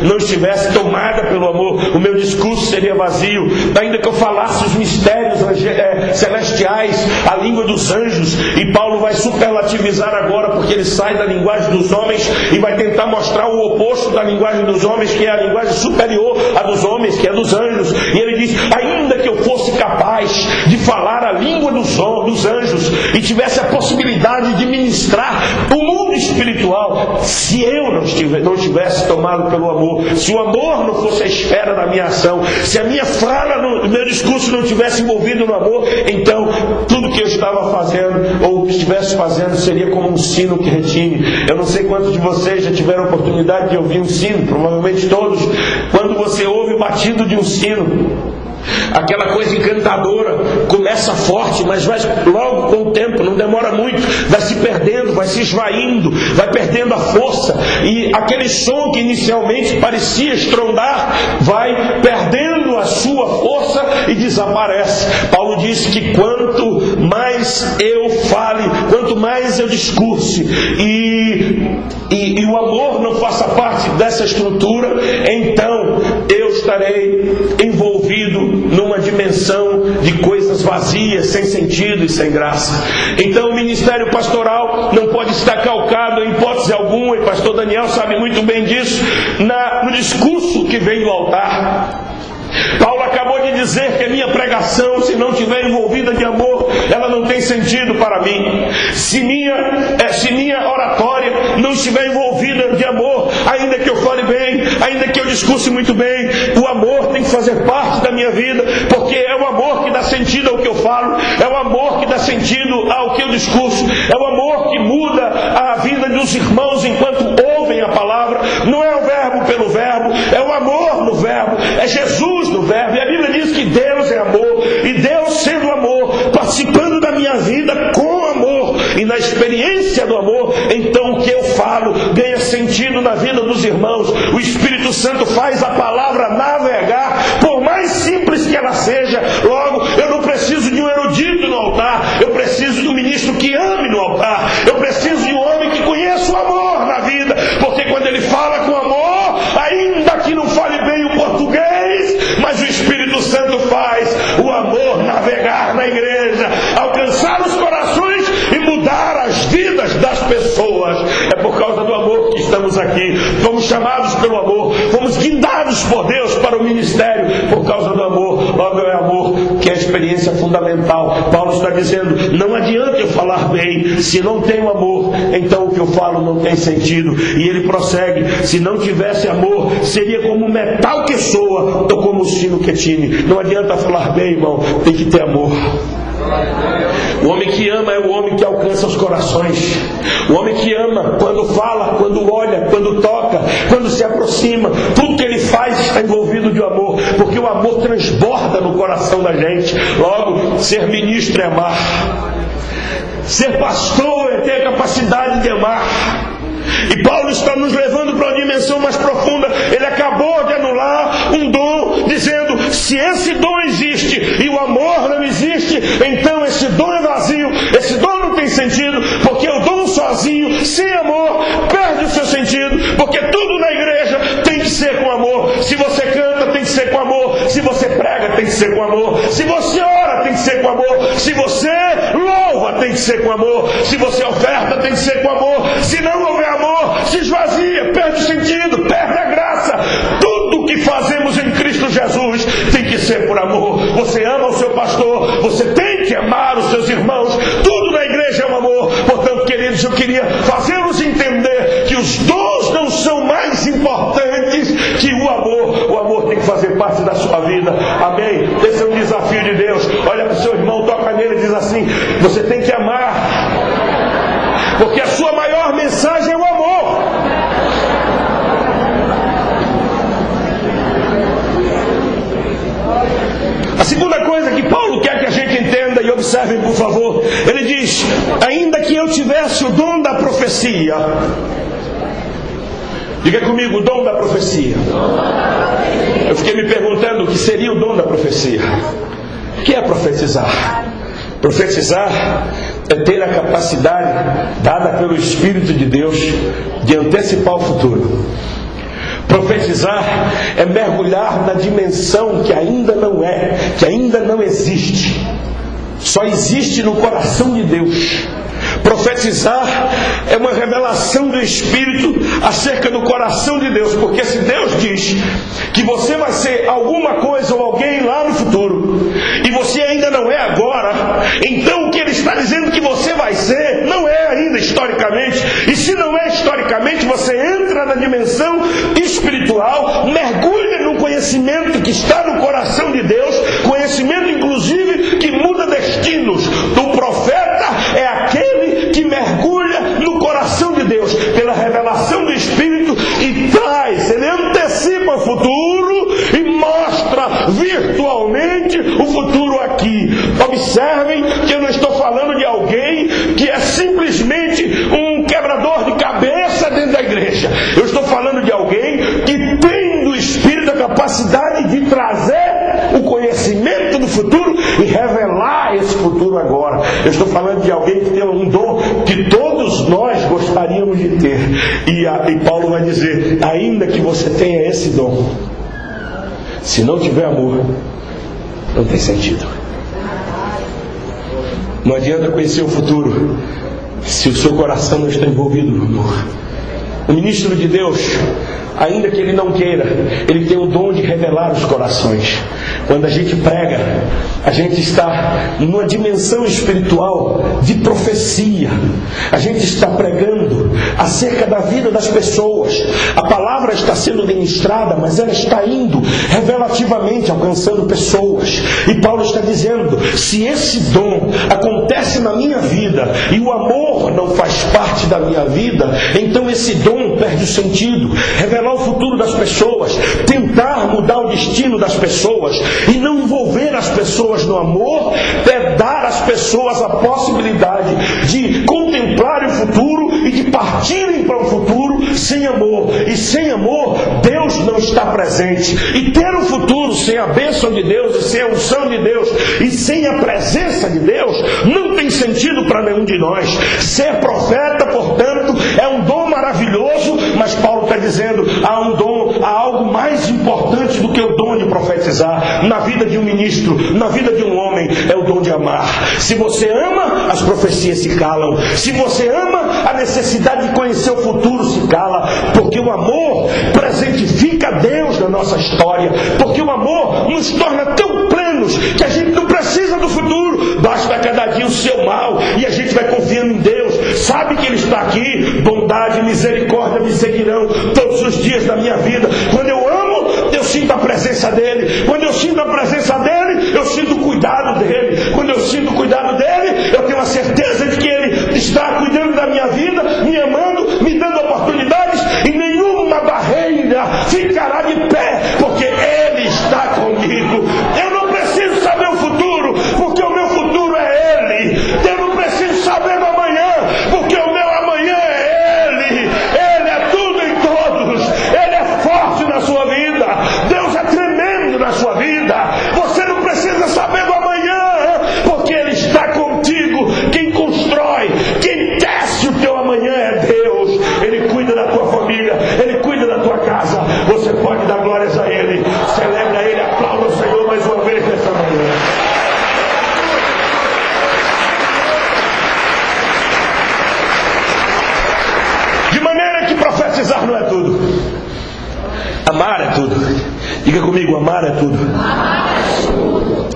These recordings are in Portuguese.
não estivesse tomada pelo amor, o meu discurso seria vazio. Ainda que eu falasse os mistérios celestiais, a língua dos anjos, e Paulo vai superlativizar agora, porque ele sai da linguagem dos homens e vai tentar mostrar o oposto da linguagem dos homens, que é a linguagem superior à dos homens, que é dos anjos. E ele diz: ainda que eu fosse capaz de falar a língua dos anjos e tivesse a possibilidade de ministrar o mundo espiritual, se eu não estivesse tomado pelo amor, se o amor não fosse a esfera da minha ação, se a minha fala, o meu discurso não estivesse envolvido no amor, então tudo que eu estava fazendo ou que estivesse fazendo seria como um sino que retine. Eu não sei quantos de vocês já tiveram a oportunidade de ouvir um sino, provavelmente todos. Quando você ouve o batido de um sino, aquela coisa encantadora começa forte, mas vai logo com o tempo, não demora muito, vai se perdendo, vai se esvaindo, vai perdendo a força, e aquele som que inicialmente parecia estrondar vai perdendo a sua força e desaparece. Paulo disse que quanto mais eu fale, quanto mais eu discurse e o amor não faça parte dessa estrutura, então eu estarei envolvido numa dimensão de coisas vazias, sem sentido e sem graça. Então o ministério pastoral não pode estar calcado em hipótese alguma, e pastor Daniel sabe muito bem disso, no discurso que vem do altar. Paulo acabou de dizer que a minha pregação, se não estiver envolvida de amor, ela não tem sentido para mim. Se minha oratória não estiver envolvida de amor, ainda que eu fale bem, ainda que eu discurse muito bem, o amor tem que fazer parte da minha vida, porque é o amor que dá sentido ao que eu falo, é o amor que dá sentido ao que eu discurso, é o amor que muda a vida dos irmãos enquanto ouvem a palavra. Não é o verbo pelo verbo, é o amor no verbo, é Jesus no verbo. E a Bíblia diz que Deus é amor, e Deus sendo amor, participando da minha vida com amor e na experiência do amor, então o que eu falo ganha sentido na vida dos irmãos. O Espírito Santo faz a palavra navegar, por mais simples que ela seja. Logo, eu não preciso de um erudito no altar, eu preciso de um ministro que ame no altar, eu preciso de um homem que conheça o amor na vida, porque quando ele fala com amor, ainda que não fale bem o português, mas o Espírito Santo faz o amor navegar na igreja, alcançar os corações e mudar as vidas das pessoas. É por causa do amor que estamos aqui. Fomos chamados pelo amor, fomos guindados por Deus para o ministério por causa do amor. Logo é amor que é a experiência fundamental. Paulo está dizendo: não adianta eu falar bem se não tenho amor, então o que eu falo não tem sentido. E ele prossegue: se não tivesse amor, seria como o metal que soa ou como o sino que tine. Não adianta falar bem, irmão, tem que ter amor. O homem que ama é o homem que alcança os corações. O homem que ama, quando fala, quando olha, quando toca, quando se aproxima, tudo que ele faz está envolvido de amor, porque o amor transborda no coração da gente. Logo, ser ministro é amar, ser pastor é ter a capacidade de amar. E Paulo está nos levando para uma dimensão mais profunda. Ele acabou de anular um dom, dizendo: se esse dom existe e o amor não existe, então esse dom é vazio, esse dom não tem sentido, porque o dom sozinho, sem amor, perde o seu sentido, porque tudo na igreja tem que ser com amor. Se você canta, tem que ser com amor. Se você prega, tem que ser com amor. Se você ora, tem que ser com amor. Se você louva, tem que ser com amor. Se você oferta, tem que ser com amor. Se não houver amor, se esvazia, perde o sentido, perde a graça. Tudo que fazemos em Cristo Jesus tem que ser por amor. Você ama o seu pastor, você tem que amar os seus irmãos. Tudo na igreja é um amor. Portanto, queridos, eu queria fazê-los entender que os dons não são mais importantes que o amor. O amor tem que fazer parte da sua vida. Amém? Esse é um desafio de Deus. Olha para o seu irmão, toca nele e diz assim: você tem que amar, porque a sua maior mensagem é o amor. A segunda coisa que Paulo quer que a gente entenda, e observem por favor, ele diz: ainda que eu tivesse o dom da profecia. Diga comigo: o dom da profecia. Eu fiquei me perguntando o que seria o dom da profecia. O que é profetizar? Profetizar é ter a capacidade dada pelo Espírito de Deus de antecipar o futuro. Profetizar é mergulhar na dimensão que ainda não é, que ainda não existe. Só existe no coração de Deus. Profetizar é uma revelação do Espírito acerca do coração de Deus, porque se Deus diz que você vai ser alguma coisa ou alguém lá no futuro, e você ainda não é agora, então o que Ele está dizendo que você vai ser, não é ainda historicamente, e se não é historicamente, você entra na dimensão espiritual, mergulha no conhecimento que está no coração de Deus, conhecimento inclusive que muda destinos. O profeta é aquele que mergulha no coração de Deus pela revelação do Espírito e traz, ele antecipa o futuro e mostra virtualmente o futuro aqui. Observem que eu não estou falando de alguém que é simplesmente um quebrador de cabeça dentro da igreja. Eu estou falando de alguém que tem do Espírito a capacidade de trazer o conhecimento do futuro e revelar esse futuro agora. Eu estou falando de alguém que tem um dom que todos nós gostaríamos de ter. E Paulo vai dizer, ainda que você tenha esse dom, se não tiver amor, não tem sentido. Não adianta conhecer o futuro se o seu coração não está envolvido no amor. O ministro de Deus, ainda que ele não queira, ele tem o dom de revelar os corações. Quando a gente prega, a gente está numa dimensão espiritual de profecia. A gente está pregando acerca da vida das pessoas. A palavra está sendo ministrada, mas ela está indo revelativamente, alcançando pessoas. E Paulo está dizendo, se esse dom acontece na minha vida e o amor não faz parte da minha vida, então esse dom perde o sentido. Revelar o futuro das pessoas, tentar mudar o destino das pessoas e não envolver as pessoas no amor, é dar às pessoas a possibilidade de contemplarem o futuro e de partirem para o futuro sem amor. E sem amor, Deus não está presente. E ter o futuro sem a bênção de Deus e sem a unção de Deus e sem a presença de Deus não tem sentido para nenhum de nós. Ser profeta, portanto, é um dom maravilhoso, mas Paulo está dizendo, há um dom, há algo mais importante do que o dom de profetizar na vida de um ministro, na vida de um homem, é o dom de amar. Se você ama, as profecias se calam. Se você ama, a necessidade de conhecer o futuro se cala, porque o amor presentifica Deus na nossa história, porque o amor nos torna tão plenos que a gente não precisa do futuro, basta a cada dia o seu mal e a gente vai confiando em Deus, sabe que Ele está aqui, bondade e misericórdia me seguirão todos os dias da minha vida. Quando eu amo, eu sinto a presença dEle. Quando eu sinto a presença dEle, eu sinto o cuidado dEle. Quando eu sinto o cuidado dEle, eu tenho a certeza de que Ele está cuidando da minha vida, me amando, me dando oportunidades, e nenhuma barreira ficará de pé, porque Ele está comigo. Eu não preciso saber o futuro, porque o meu futuro é Ele. Eu não preciso saber do amanhã, porque o meu amanhã é Ele. Ele é tudo em todos. Ele é forte na sua vida. Deus é tremendo na sua vida. Você não precisa saber do amanhã, porque Ele está contigo. Quem constrói, quem tece o teu amanhã é Deus. Ele cuida da tua família, Ele cuida da tua casa. Você pode dar glórias a Ele, celebra Ele, aplauda o Senhor mais uma vez nessa manhã. De maneira que profetizar não é tudo, amar é tudo. Diga comigo, amar é tudo.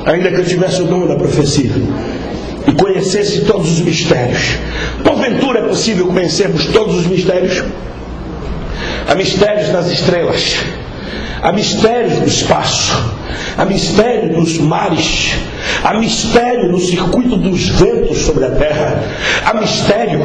Ainda que eu tivesse o dom da profecia e conhecesse todos os mistérios, porventura é possível conhecermos todos os mistérios? Há mistérios nas estrelas, há mistérios do espaço, há mistério nos mares, há mistério no circuito dos ventos sobre a terra, há mistério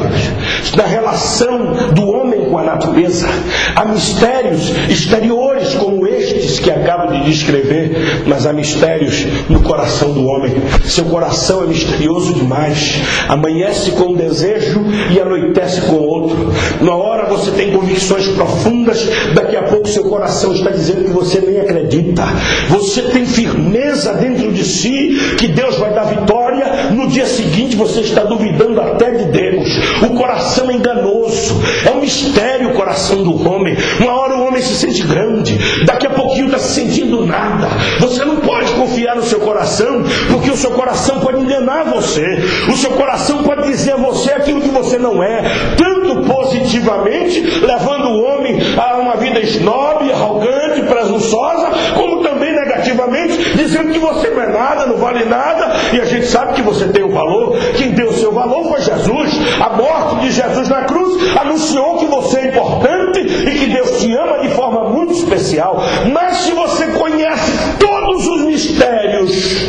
na relação do homem com a natureza, há mistérios exteriores como estes que acabo de descrever, mas há mistérios no coração do homem. Seu coração é misterioso demais, amanhece com um desejo e anoitece com outro. Uma hora você tem convicções profundas, daqui a pouco seu coração está dizendo que você nem acredita. Você tem firmeza dentro de si que Deus vai dar vitória, no dia seguinte você está duvidando até de Deus. O coração é enganoso, é um mistério o coração do homem. Uma hora o homem homem se sente grande, daqui a pouquinho está se sentindo nada. Você não pode confiar no seu coração, porque o seu coração pode enganar você. O seu coração pode dizer a você aquilo que você não é, tanto positivamente, levando o homem a uma vida snob, arrogante, presunçosa, como também negativamente, dizendo que você não é nada, não vale nada, e a gente sabe que você tem um valor. Quem deu o seu valor foi Jesus. A morte de Jesus na cruz anunciou que você é importante e que Deus te ama de forma muito especial. Mas se você conhece todos os mistérios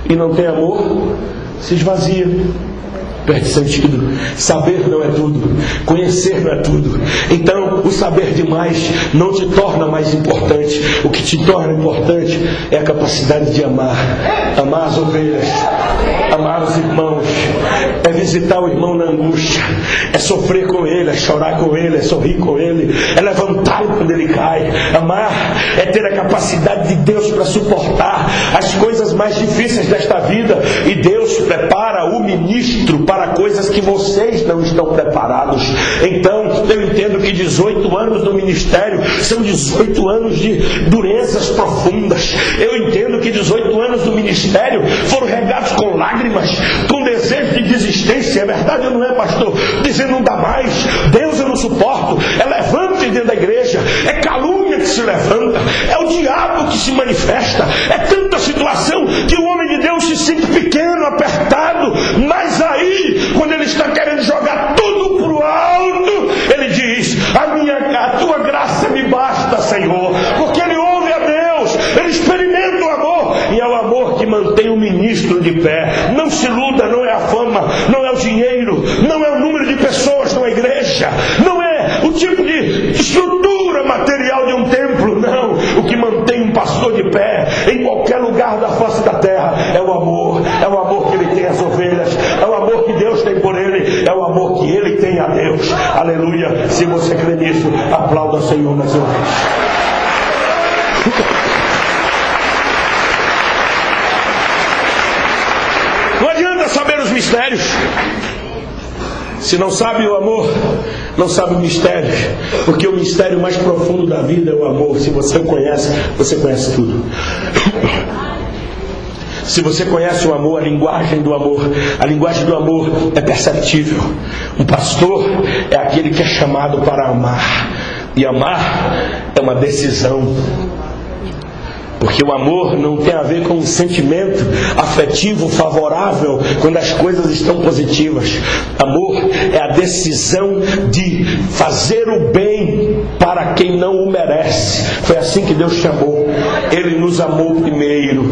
e não tem amor, se esvazia, perde sentido. Saber não é tudo, conhecer não é tudo. Então o saber demais não te torna mais importante. O que te torna importante é a capacidade de amar as ovelhas, amar os irmãos, é visitar o irmão na angústia, é sofrer com ele, é chorar com ele, é sorrir com ele, é levantá-lo quando ele cai. Amar é ter a capacidade de Deus para suportar as coisas mais difíceis desta vida, e Deus prepara o ministro para coisas que vocês não estão preparados. Então eu entendo que 18 anos no ministério são 18 anos de durezas profundas. Eu entendo que 18 anos no ministério foram regados com lágrimas, com desejo de desistência. É verdade ou não é, pastor? Dizendo não dá mais, Deus eu não suporto. É levante dentro da igreja, é calúnia que se levanta, é o diabo que se manifesta, é tanta situação que o homem de Deus se sente pequeno, apertado. Mas aí, quando ele está querendo jogar tudo para o alto, ele diz: a tua graça me basta, Senhor. Porque ele ouve a Deus, ele experimenta o amor, e é o amor que mantém o ministro de pé. Não se iluda, não é a fama, não é o dinheiro, não é o número de pessoas na igreja, não é o tipo de estrutura material de um templo, não. O que mantém um pastor de pé em qualquer lugar da face da terra é o amor que ele tem às ovelhas, é o amor que Deus tem por ele, é o amor que ele tem a Deus. Aleluia. Se você crê nisso, aplauda o Senhor mais uma vez. Não adianta saber os mistérios. Se não sabe o amor, não sabe o mistério. Porque o mistério mais profundo da vida é o amor. Se você conhece, você conhece tudo. Se você conhece o amor, a linguagem do amor é perceptível. Um pastor é aquele que é chamado para amar. E amar é uma decisão. Porque o amor não tem a ver com um sentimento afetivo favorável quando as coisas estão positivas. Amor é a decisão de fazer o bem para quem não o merece. Foi assim que Deus chamou. Ele nos amou primeiro.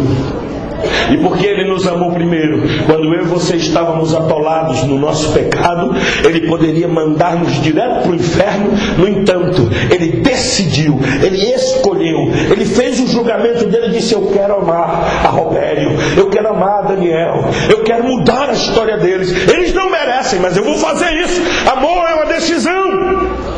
E porque Ele nos amou primeiro, quando eu e você estávamos atolados no nosso pecado, Ele poderia mandar-nos direto para o inferno. No entanto, Ele decidiu, Ele escolheu, Ele fez o julgamento dele e disse: eu quero amar a Robério, eu quero amar a Daniel, eu quero mudar a história deles. Eles não merecem, mas eu vou fazer isso. Amor é uma decisão.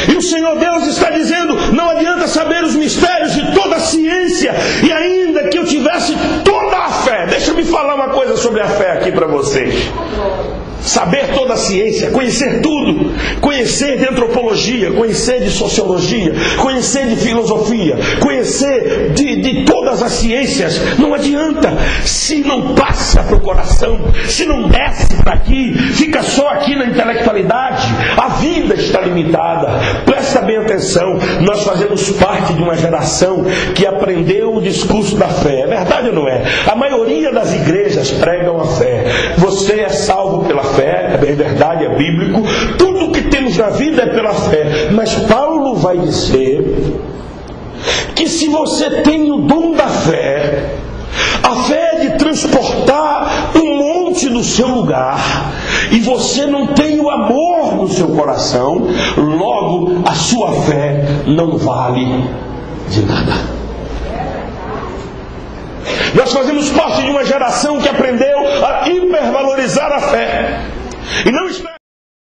E o Senhor Deus está dizendo: não adianta saber os mistérios de toda a ciência, e ainda que eu tivesse toda a fé. Deixa eu me falar uma coisa sobre a fé aqui para vocês. Saber toda a ciência, conhecer tudo, conhecer de antropologia, conhecer de sociologia, conhecer de filosofia, conhecer de todas as ciências, não adianta se não passa para o coração, se não desce para aqui, fica só aqui na intelectualidade. A vida está limitada. Presta bem atenção, nós fazemos parte de uma geração que aprendeu o discurso da fé. É verdade ou não é? A maioria das igrejas pregam a fé. Você é salvo pela fé, é bem verdade, é bíblico. Tudo que temos na vida é pela fé. Mas Paulo vai dizer que se você tem o dom da fé, a fé é de transportar um monte do seu lugar, e você não tem o amor no seu coração, logo a sua fé não vale de nada. Nós fazemos parte de uma geração que aprendeu a hipervalorizar a fé. E não espera